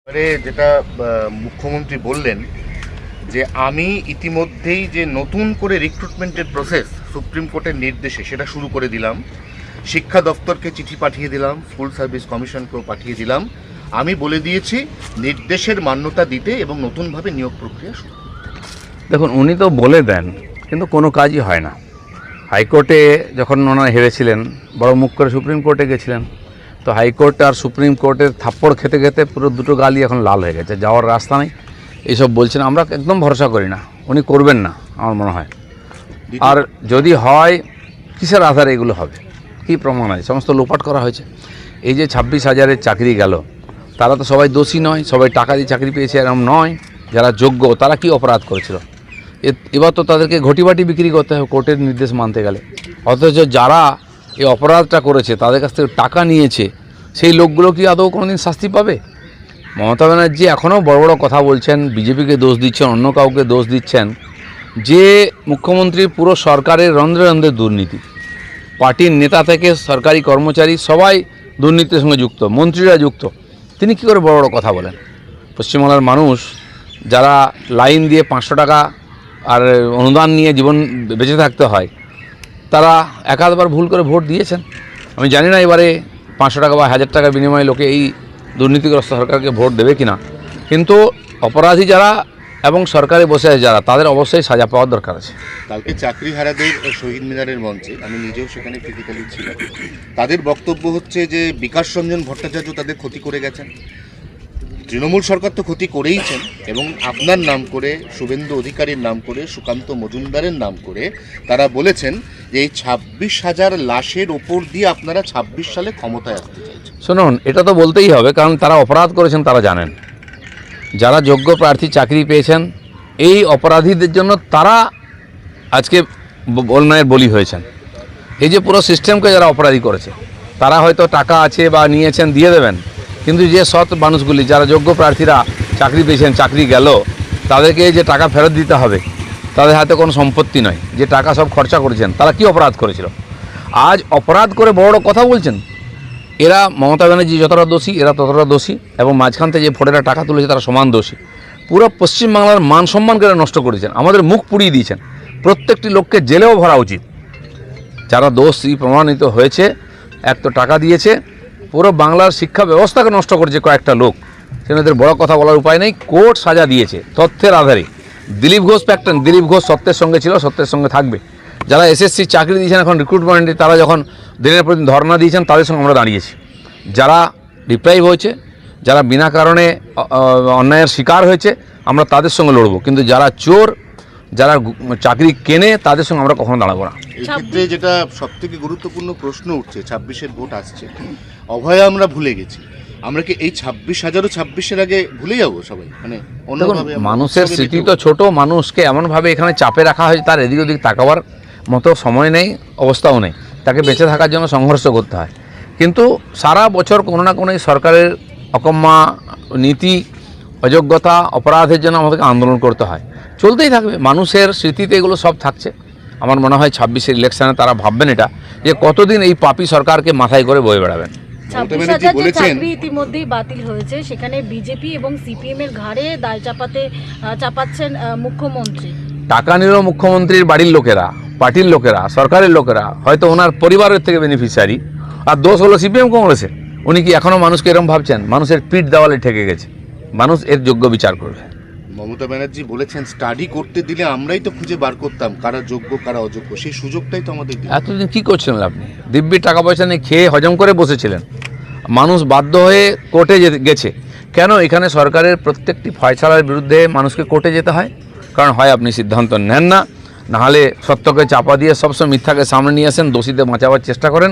যেটা মুখ্যমন্ত্রী বললেন যে আমি ইতিমধ্যেই যে নতুন করে রিক্রুটমেন্টের প্রসেস সুপ্রিম কোর্টের নির্দেশে সেটা শুরু করে দিলাম, শিক্ষা দপ্তরকে চিঠি পাঠিয়ে দিলাম, স্কুল সার্ভিস কমিশনকেও পাঠিয়ে দিলাম। আমি বলে দিয়েছি নির্দেশের মান্যতা দিতে এবং নতুনভাবে নিয়োগ প্রক্রিয়া শুরু। দেখুন, উনি তো বলে দেন কিন্তু কোনো কাজই হয় না। হাইকোর্টে যখন ওনারা হেরেছিলেন, বড় মুখ করে সুপ্রিম কোর্টে গেছিলেন, তো হাইকোর্ট আর সুপ্রিম কোর্টের থাপ্পড় খেতে খেতে পুরো দুটো গালি এখন লাল হয়ে গেছে, যাওয়ার রাস্তা নেই। এইসব বলছেন, আমরা একদম ভরসা করি না, উনি করবেন না আমার মনে হয়। আর যদি হয়, কিসের আধারে এগুলো হবে, কী প্রমাণ আছে? সমস্ত লোপাট করা হয়েছে। এই যে 26,000-এর চাকরি গেল, তারা তো সবাই দোষী নয়, সবাই টাকা দিয়ে চাকরি পেয়েছে এরকম নয়। যারা যোগ্য তারা কি অপরাধ করেছিল? এবার তো তাদেরকে ঘটিবাটি বিক্রি করতে হবে কোর্টের নির্দেশ মানতে গেলে। অথচ যারা এই অপরাধটা করেছে, তাদের কাছ থেকে টাকা নিয়েছে, সেই লোকগুলো কি আদৌ কোনোদিন শাস্তি পাবে? মমতা ব্যানার্জি এখনও বড় বড় কথা বলছেন, বিজেপিকে দোষ দিচ্ছেন, অন্য কাউকে দোষ দিচ্ছেন। যে মুখ্যমন্ত্রী পুরো সরকারের রন্ধ্রে রন্ধ্রে দুর্নীতি, পার্টির নেতা থেকে সরকারি কর্মচারী সবাই দুর্নীতির সঙ্গে যুক্ত, মন্ত্রীরা যুক্ত, তিনি কী করে বড় বড় কথা বলেন? পশ্চিমবাংলার মানুষ যারা লাইন দিয়ে 500 টাকা আর অনুদান নিয়ে জীবন বেঁচে থাকতে হয়, তারা একাধবার ভুল করে ভোট দিয়েছেন। আমি জানি না এবারে 500 টাকা বা 1000 টাকার বিনিময়ে লোকে এই দুর্নীতিগ্রস্ত সরকারকে ভোট দেবে কিনা, কিন্তু অপরাধী যারা এবং সরকারে বসে আছে যারা, তাদের অবশ্যই সাজা পাওয়ার দরকার আছে। কালকে চাকরিহারাদের শহীদ মিনারের মঞ্চে আমি নিজেও সেখানে ফিজিক্যালি ছিলাম। তাদের বক্তব্য হচ্ছে যে বিকাশ রঞ্জন ভট্টাচার্য তাদের ক্ষতি করে গেছেন, তৃণমূল সরকার তো ক্ষতি করেইছেন, এবং আপনার নাম করে, শুভেন্দু অধিকারীর নাম করে, সুকান্ত মজুমদারের নাম করে তারা বলেছেন যে এই 26,000 লাশের ওপর দিয়ে আপনারা 26 সালে ক্ষমতায় আসতে চাইছেন। শুনুন, এটা তো বলতেই হবে, কারণ তারা অপরাধ করেছেন, তারা জানেন। যারা যোগ্য প্রার্থী চাকরি পেয়েছেন, এই অপরাধীদের জন্য তারা আজকে অন্যায়ের বলি হয়েছেন। এই যে পুরো সিস্টেমকে যারা অপরাধী করেছে, তারা হয়তো টাকা আছে বা নিয়েছেন, দিয়ে দেবেন, কিন্তু যে সৎ মানুষগুলি, যারা যোগ্য প্রার্থীরা চাকরি পেয়েছেন, চাকরি গেল, তাদেরকে যে টাকা ফেরত দিতে হবে, তাদের হাতে কোনো সম্পত্তি নয়, যে টাকা সব খরচা করেছেন, তারা কি অপরাধ করেছিল? আজ অপরাধ করে বড় বড় কথা বলছেন। এরা, মমতা ব্যানার্জি যতটা দোষী, এরা ততটা দোষী, এবং মাঝখান থেকে যে ভোটেরা টাকা তুলেছে তারা সমান দোষী। পুরো পশ্চিমবাংলার মান সম্মানকে নষ্ট করেছেন, আমাদের মুখ পুড়িয়ে দিয়েছেন। প্রত্যেকটি লোককে জেলেও ভরা উচিত। যারা দোষী প্রমাণিত হয়েছে, এক তো টাকা দিয়েছে, পুরো বাংলার শিক্ষা ব্যবস্থাকে নষ্ট করেছে কয়েকটা লোক, সেনাদের বড় কথা বলার উপায় নেই। কোর্ট সাজা দিয়েছে তথ্যের আধারে। দিলীপ ঘোষ প্যাক্টন, দিলীপ ঘোষ সত্যের সঙ্গে ছিল, সত্যের সঙ্গে থাকবে। যারা এসএসসি চাকরি দিয়েছেন এখন রিক্রুটমেন্টে, তারা যখন দিনের প্রতি ধর্ণা দিয়েছেন, তাদের সঙ্গে আমরা দাঁড়িয়েছি। যারা ডিপ্রাইভ হয়েছে, যারা বিনা কারণে অন্যায়ের শিকার হয়েছে, আমরা তাদের সঙ্গে লড়বো। কিন্তু যারা চোর, যারা চাকরি কেনে, তাদের সঙ্গে আমরা কখনো দাঁড়াবো না। এই ক্ষেত্রে যেটা সবথেকে গুরুত্বপূর্ণ প্রশ্ন উঠছে, 26-এর ভোট আসছে, অভয় আমরা ভুলে গেছি। আমরা কি এই 26,000ও 26-এর আগে ভুলে যাবো সবাই? মানে অন্যভাবে মানুষের স্মৃতি তো ছোট, মানুষকে এমনভাবে এখানে চাপে রাখা হয়েছে, তার এদিক ওদিক তাকাবার মতো সময় নেই, অবস্থাও নেই। তাকে বেঁচে থাকার জন্য সংঘর্ষ করতে হয়। কিন্তু সারা বছর কোনো না কোনো সরকারের অকম্যা নীতি, অযোগ্যতা, অপরাধের জন্য আমাদেরকে আন্দোলন করতে হয়, চলতেই থাকবে। মানুষের স্মৃতিতে এগুলো সব থাকছে। আমার মনে হয় 26-এর ইলেকশনে তারা ভাববেন এটা, যে কতদিন এই পাপী সরকারকে মাথায় করে বয়ে বেড়াবেন। 26,000 চাকরি ইতিমধ্যেই বাতিল হয়েছে, সেখানে বিজেপি এবং সিপিএম এর ঘাড়ে দায় চাপাচ্ছেন মুখ্যমন্ত্রী। টাকা নিল মুখ্যমন্ত্রীর বাড়ির লোকেরা, পার্টির লোকেরা, সরকারের লোকেরা, হয়তো ওনার পরিবারের থেকে বেনিফিশিয়ারি, আর দোষ হলো সিপিএম কংগ্রেসের। উনি কি এখনও মানুষকে এরকম ভাবছেন? মানুষের পিঠ দেওয়ালে ঠেকে গেছে, মানুষ এর যোগ্য বিচার করবে। মমতা ব্যানার্জি বলেছেন স্টাডি করতে দিলে আমরাই তো খুঁজে বার করতাম কারা যোগ্য কারা অযোগ্য, সেই সুযোগটাই তো আমাদের। এতদিন কী করছিলেন আপনি? দিব্যি টাকা পয়সা নিয়ে খেয়ে হজম করে বসেছিলেন। মানুষ বাধ্য হয়ে কোর্টে গেছে। কেন? এখানে সরকারের প্রত্যেকটি ফয়সালার বিরুদ্ধে মানুষকে কোর্টে যেতে হয়, কারণ হয় আপনি সিদ্ধান্ত নেন না, নাহলে সত্যকে চাপা দিয়ে সবসময় মিথ্যাকে সামনে নিয়ে আসেন, দোষীদের বাঁচাবার চেষ্টা করেন।